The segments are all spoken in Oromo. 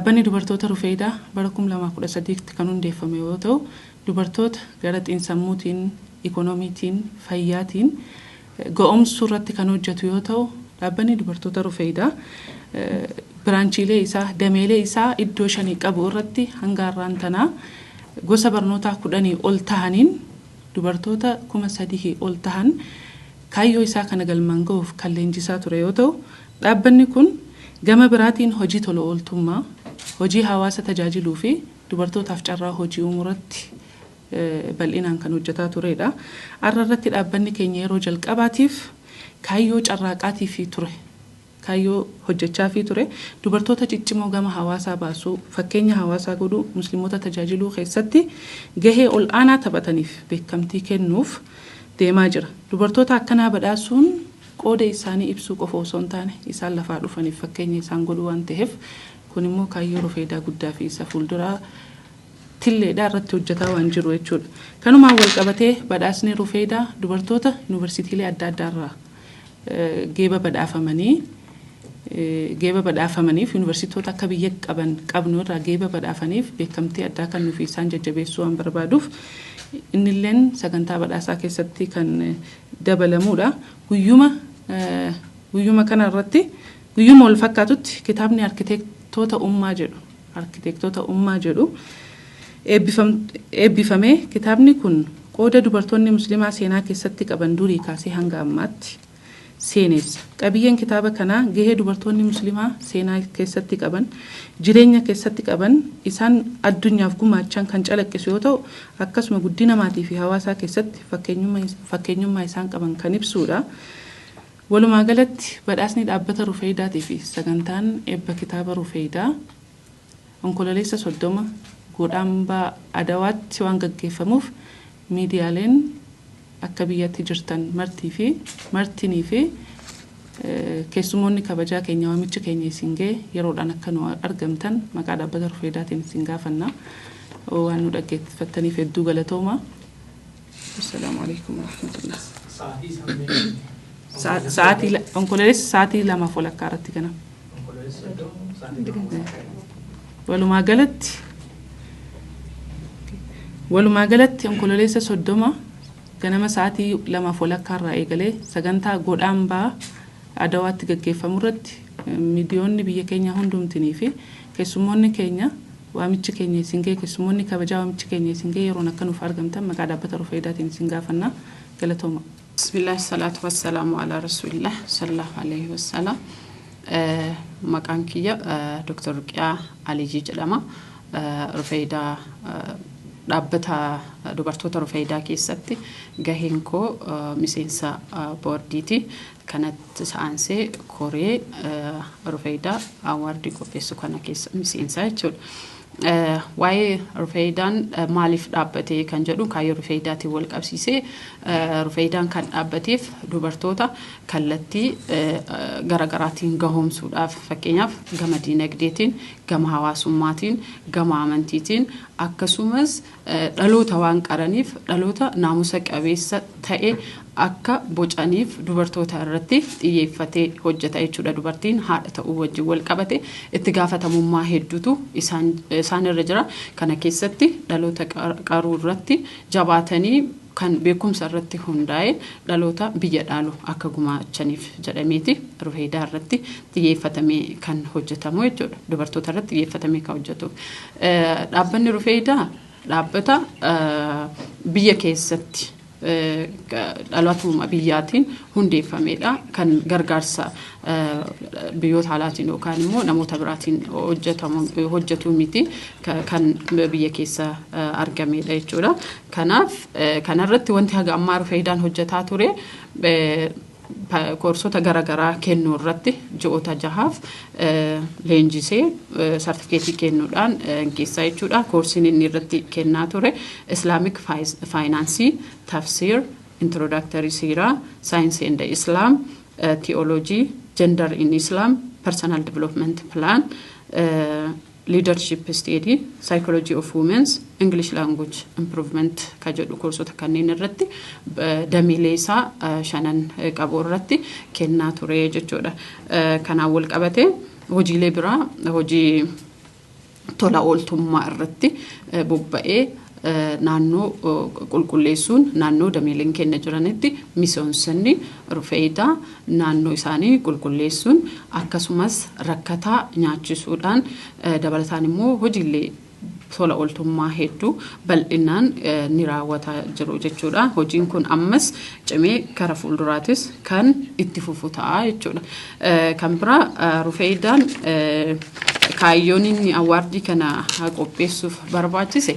dhaabbanni dubartoota Rufeedaa bara 2013 kan hundeeffame yoo ta'u dubartoota gara xiinsammuutiin, ikoonomiitiin, fayyaatiin ga'umsuu irratti kan hojjetu yoo ta'u dhaabbanni dubartoota Rufeedaa biraanchiilee isaa dameelee isaa iddoo 5 qabu irratti hanga har'aan tanaa gosa barnootaa 10 ol ta'aniin dubartoota 3,000 ol ta'an kaayyoo isaa kana galmaan ga'uuf kan leenjisaa ture yoo ta'u dhaabbanni kun gama biraatiin hojii tola ooltummaa, hojii hawaasa tajaajiluu fi dubartootaaf carraa hojii uumuratti bal'inaan kan hojjetaa turedha. Har'a irratti dhaabbanni keenya yeroo jalqabaatiif kaayyoo carraaqaatii fi ture. Kaayyoo hojjechaa fi ture dubartoota ciccimoo gama hawaasaa baasuu, fakkeenya hawaasaa godhuu, musliimoota tajaajiluu keessatti gahee ol aanaa taphataniif beekamtii kennuuf deemaa jira. Dubartoota akkanaa badhaasuun qooda isaanii ibsuu qofa osoo hin taane isaan lafaa dhufaniif fakkeenya isaan godhuu waan ta'eef kun immoo kaayyoo Rufeedaa guddaa fi isa fuulduraa tilleedhaa irratti hojjetaa waan jiru jechuudha. Kanumaan wal qabatee badhaasni Rufeedaa dubartoota yuunivarsiitiilee adda addaarraa geeba badhaafamaniif yuunivarsiitoota akka biyya qabnu irraa geeba badhaafaniif beekamtii addaa kan nuuf isaan jajjabeessuu waan barbaaduuf innilleen sagantaa badhaasaa keessatti kan dabalamuudha. Guyyuma kana irratti guyyuma wal fakkaatutti kitaabni arkitektoota ummaa jedhu eebbifamee kitaabni kun qooda dubartoonni musliimaa seenaa keessatti qaban durii kaasee hanga ammaatti seenessa. Qabiyyeen kitaaba kanaa gahee dubartoonni musliimaa seenaa keessatti qaban, jireenya keessatti qaban isaan addunyaaf gumaachan kan calaqqisu yoo ta'u akkasuma guddina maatii fi hawaasaa keessatti fakkeenyummaa isaan qaban kan ibsuudha. Walumaa galatti badhaasni dhaabbata Rufeedaatii fi sagantaan eebba kitaaba Rufeedaa onkololeessa 30 godhambaa Adawaatti waan gaggeeffamuuf miidiyaaleen akka biyyatti jirtan martinii fi keessumoonni kabajaa keenya waamicha keenya isin ga'e yeroodhaan akka nu argamtan maqaa dhaabbata Rufeedaatiin isin gaafanna. Waan nu dhaggeeffattaniif hedduu galatooma. Assalaamu alaykum wa rahmatullah. Sa'aatii onkololeessa sa'aatii 2 walakkaa irratti kana. Walumaa galatti onkololeessa 30 ganama sa'aatii 2 walakkaa irraa eegalee sagantaa godhambaa Adawaatti gaggeeffamu irratti miidiyoonni biyya keenya hundumtinii fi keessummoonni keenya waamichi keenya isin ga'e keessummoonni kabajaa waamichi keenya isin ga'e yeroon akka nuuf argamtan maqaa dhaabbata Rufeedaatiin isin gaafanna. Galatooma. Bismillah salatu wassalamu ala rasulillah sallallahu alayhi wasallam. Maqaan kiyya Dr. Ruqiyaa Alijii jedhama. Rufeedaa dhaabbata dubartoota Rufeedaa keessatti gaheen koo miseensa boordiiti. Kanatti saansee koree Rufeedaa awaardii qopheessu kana keessa miseensa jechuudha. Waa'ee Rufeedaan maaliif dhaabbatee kan jedhu kaayyoo Rufeedaatiin wal qabsiisee Rufeedaan kan dhaabbateef dubartoota kallattii garaagaraatiin gahoomsuudhaaf fakkeenyaaf gama diinagdeetiin, gama hawaasummaatiin, gama amantiitiin akkasumas dhaloota waan qaraniif dhaloota naamusa qabeessa ta'e akka bocaniif dubartoota irratti xiyyeeffatee hojjeta jechuudha. Dubartiin haadha ta'uu wajjin wal qabate itti gaafatamummaa hedduutu isaan irra jira. Kana keessatti dhaloota qaruu irratti jabaatanii kan beekumsa irratti hundaa'e dhaloota biyya dhaalu akka gumaachaniif jedhameeti Rufeedaa irratti xiyyeeffatamee kan hojjetamu jechuudha. Dubartoota irratti xiyyeeffatamee kan hojjetu. Dhaabbanni Rufeedaa dhaabbata biyya keessatti dhalootuma biyyaatiin hundeeffamedha kan gargaarsa biyyoota alaatiin yookaan immoo namoota biraatiin hojjetu miti kan biyya keessa argamedha jechuudha. Kanaaf kanarratti wanti haga ammaa Rufeedaan hojjetaa ture koorsota garaagaraa kennuu irratti ji'oota 6 leenjisee sartifikeetii kennuudhaan keessaa jechuudha. Koorsiin inni irratti kennaa ture Islamic Finance, Tafsir, Introductory Seera, Science and Islam, Theology, Gender in Islam, Personal Development Plan, Leadership Study, Psychology of Women's, English Language Improvement kajedhu koorsota kanneen irratti dameelee isaa 5 qabu irratti kennaa ture jechuudha. Kanaan wal qabate hojiilee biraa hojii tola ooltummaa irratti bobba'ee naannoo qulqulleessuun naannoo dameeleen keenya jiranitti misoomsanii Rufeedaa naannoo isaanii qulqulleessuun akkasumas rakkataa nyaachisuudhaan dabalataan immoo hojiilee tola ooltummaa hedduu bal'inaan ni raawwataa jiru jechuudha. Hojiin kun ammas cimee kara fuulduraatis kan itti fufu ta'a jechuudha. Kan biraa Rufeedaan kaayyoon inni awaardii kana qopheessuuf barbaachise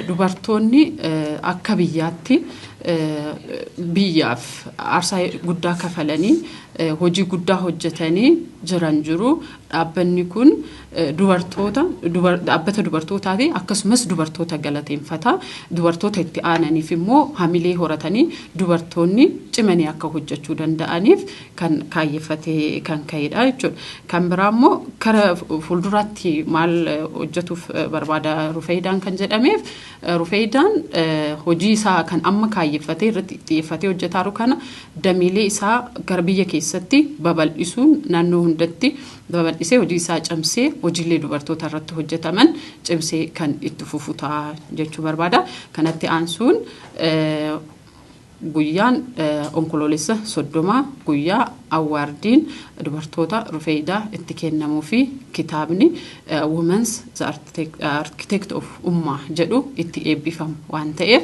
dubartoonni akka biyyaatti biyyaaf aarsaa guddaa kafalanii hojii guddaa hojjetanii jiran jiru. Dhaabbanni kun dhaabbata dubartootaati akkasumas dubartoota galateeffata. Dubartoota itti aananiif immoo hamilee horatanii dubartoonni cimanii akka hojjechuu danda'aniif kan kaayeffatee kan ka'edha jechuudha. Kan biraa immoo kara fuulduraatti maal hojjetuuf barbaada Rufeedaan kan jedhameef Rufeedaan hojii isaa kan amma kaayeffatee irratti xiyyeeffatee hojjetaa jiru kana dameelee isaa gara biyya keessatti babal'isuun naannoo hundatti babal'isee hojii isaa cimsee hojiilee dubartoota irratti hojjetaman cimsee kan itti fufu ta'a jechuu barbaada. Kanatti aansuun guyyaan onkoloolessa 30 guyyaa awaardiin dubartoota Rufeedaa itti kennamuu fi kitaabni Women's the Architect of Ummah jedhu itti eebbifamu waan ta'eef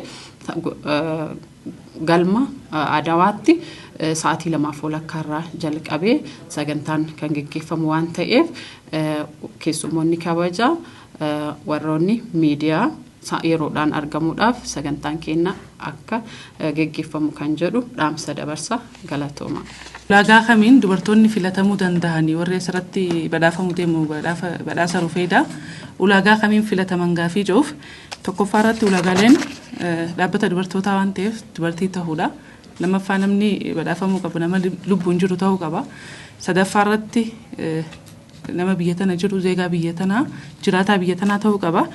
galma Adawaatti sa'aatii 2:00 jalqabee sagantaan kan gaggeeffamu waan ta'eef keessummoonni kabajaa warroonni miidiyaa yeroodhaan argamuudhaaf sagantaan keenya akka gaggeeffamu kan jedhu dhaamsa dabarsa galatooma. Ulaagaa kamiin dubartoonni filatamuu danda'anii warri asirratti badhaafamuu deemu badhaasa Rufeedaa ulaagaa kamiin filataman gaafii jiruuf tokkoffaa irratti ulaagaaleen dhaabbata dubartootaa waan ta'eef dubartii ta'uudha. Lammaffaa namni badhaafamuu qabu nama lubbuun jiru ta'uu qaba. Sadaffaa irratti nama biyya tana jiru zeegaa biyya tanaa jiraataa biyya tanaa ta'uu qaba.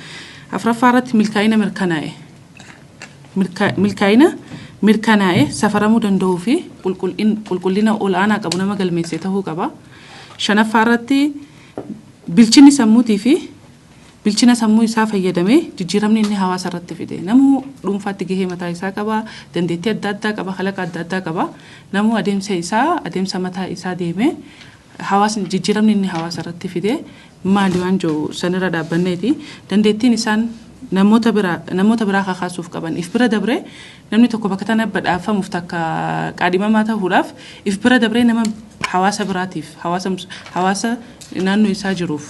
Afuraffaa irratti milkaa'ina mirkanaa'e safaramuu danda'uu fi qulqullina olaanaa qabu nama galmeessee ta'uu qaba. Shanaffaa irratti bilchinni sammuutii fi bilchina sammuu isaa fayyadamee jijjiiramni inni hawaasa irratti fide. Namuu dhuunfaatti gahee mataa isaa qaba, dandeettii adda addaa qaba, kalaqa adda addaa qaba. Namuu adeemsa mataa isaa deemee hawaasni jijjiiramni inni hawaasa irratti fide maali waan jiru sanirra dhaabbanneeti. Dandeettiin isaan namoota biraa kakaasuuf qaban if bira dabree namni tokko bakka tana badhaafamuuf takka qaadhimamaa ta'uudhaaf if bira dabree nama hawaasa biraatiif hawaasa naannoo isaa jiruuf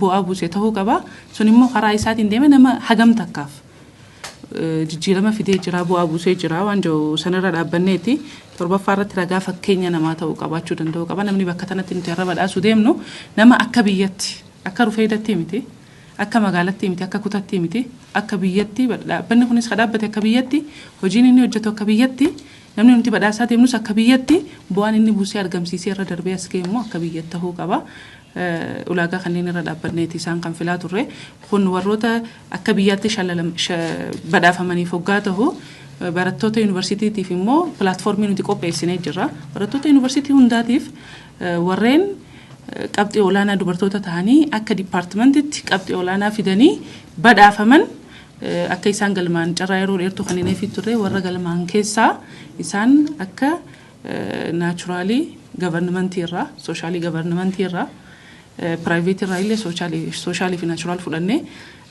bu'aa buusee ta'uu qaba. Sun immoo karaa isaatiin deeme nama hagam takkaaf jijjiirama fidee jira bu'aa buusee jira waan jiru sanirra dhaabbanneeti. Torbaffaa irratti ragaa fakkeenya namaa ta'uu qabaachuu danda'u qaba. Namni bakka tanatti nuti irra badhaasuu deemnu nama akka biyyatti akka Rufeedaatti miti akka magaalatti miti akka kutaatti miti akka biyyatti dhaabbanni kunis dhaabbate akka biyyatti hojiin inni hojjetu akka biyyatti namni nuti badhaasaa deemnus akka biyyatti bu'aan inni buusee argamsiisee irra darbee as ga'e immoo akka biyyatti ta'uu qaba. Ulaagaa kanneen irra dhaabbanneeti isaan kan filaa turre kun warroota akka biyyaatti badhaafamaniif hoggaa ta'u barattoota yuunivarsiitiitiif immoo pilaatfoormii nuti qopheessinee jirra. Barattoota yuunivarsiitii hundaatiif warreen qabxii olaanaa dubartoota ta'anii akka dipaartimentiitti qabxii olaanaa fidanii badhaafaman akka isaan galmaan carraa yeroo dheertuu kan inni turre warra galmaan keessaa isaan akka naachuraalii gavarnimentii irraa soshaalii gavarnimentii irraa private irraa illee soshaalii fi naachuraal fudhannee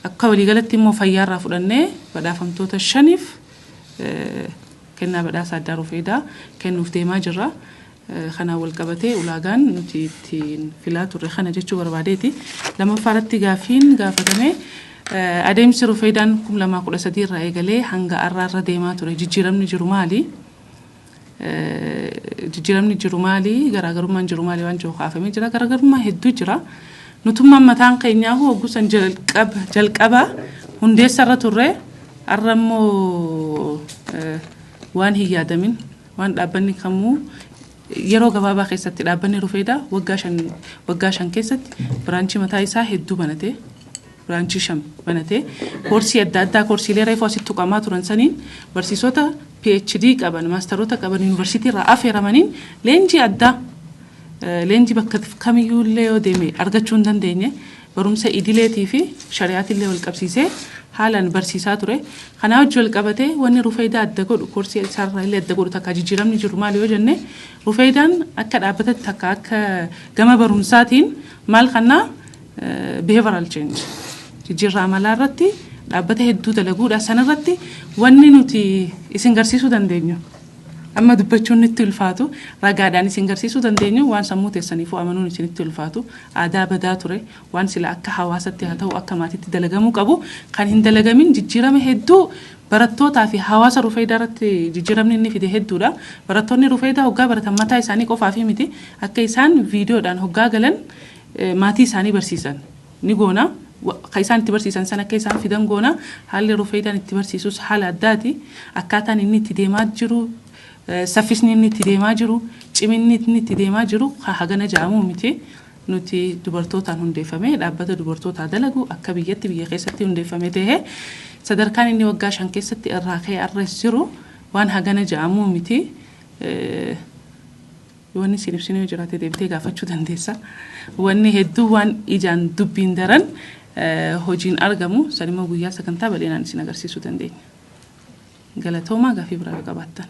akka waliigalatti immoo fayyaa irraa fudhannee badhaafamtoota 5 kennaa badhaasa addaa Rufeedaa kennuuf deemaa jirra. Kana wal qabatee ulaagaan nuti ittiin filaa turre kana jechuu barbaadeeti. Lammaffaa irratti gaafiin gaafatame adeemsi Rufeedaan 2013 irraa eegalee hanga har'aarra deemaa ture jijjiiramni jiru maali? Jijjiiramni jiru maali? Garaagarummaan jiru maali waan jiru kaafamee jira. Garaagarummaa hedduu jira. Nutummaan mataan keenyaa hoggusan jalqaba hundeessa irra turre har'a immoo waan hin yaadamin waan dhaabbanni kamuu yeroo gabaabaa keessatti dhaabbanni Rufeedaa waggaa 5 keessatti biraanchii mataa isaa hedduu banatee biraanchii 5 banatee koorsii adda addaa koorsiilee reefuu asitti tuqamaa turan saniin barsiisota PhD qaban maasteroota qaban yuunivarsiitii irraa affeeramaniin leenjii addaa leenjii bakka kamiyyuu illee yoo deeme argachuu hin dandeenye barumsa idileetii fi shari'aatillee wal qabsiisee haalaan barsiisaa ture. Kana wajjin wal qabatee wanni Rufeedaa adda godhu koorsii isaarraa illee adda godhu takka jijjiiramni jiru maali yoo jenne Rufeedaan akka dhaabbatatti takka akka gama barumsaatiin maal kannaa behavioral change jijjiirraa amalaa irratti dhaabbata hedduu dalaguudha sanarratti wanni nuti isin garsiisuu dandeenyu. Amma dubbachuun itti ulfaatu ragaadhaan isin garsiisuu dandeenyu waan sammuu teessaniif amanuun isin itti ulfaatu aadaa badaa ture waan sila akka hawaasatti haa ta'u akka maatiitti dalagamuu qabu kan hin dalagamin jijjiirama hedduu barattootaa fi hawaasa Rufeedaa irratti jijjiiramni inni fide hedduudha. Barattoonni Rufeedaa hoggaa baratan mataa isaanii qofaa fi miti akka isaan viidiyoodhaan hoggaa galan maatii isaanii barsiisan ni goona. Kan isaan itti barsiisan sana akka isaan fidan goona haalli Rufeedaan itti barsiisus haala addaati akkaataan inni itti deemaa jiru saffisni inni itti deemaa jiru ciminni inni itti deemaa jiru hagana ja'amuu miti nuti dubartootaan hundeeffame dhaabbata dubartootaa dalagu akka biyyatti biyya keessatti hundeeffame ta'ee sadarkaan inni waggaa 5 keessatti irraa ka'ee arrees jiru waan hagana ja'amuu miti wanni sinibsinee jiraate deebitee gaafachuu dandeessa wanni hedduu waan ijaan dubbiin daran hojiin argamu sanimmoo guyyaa sagantaa bal'inaan isin agarsiisuu dandeenya. Galatoomaa gaafii biraa qabaattan.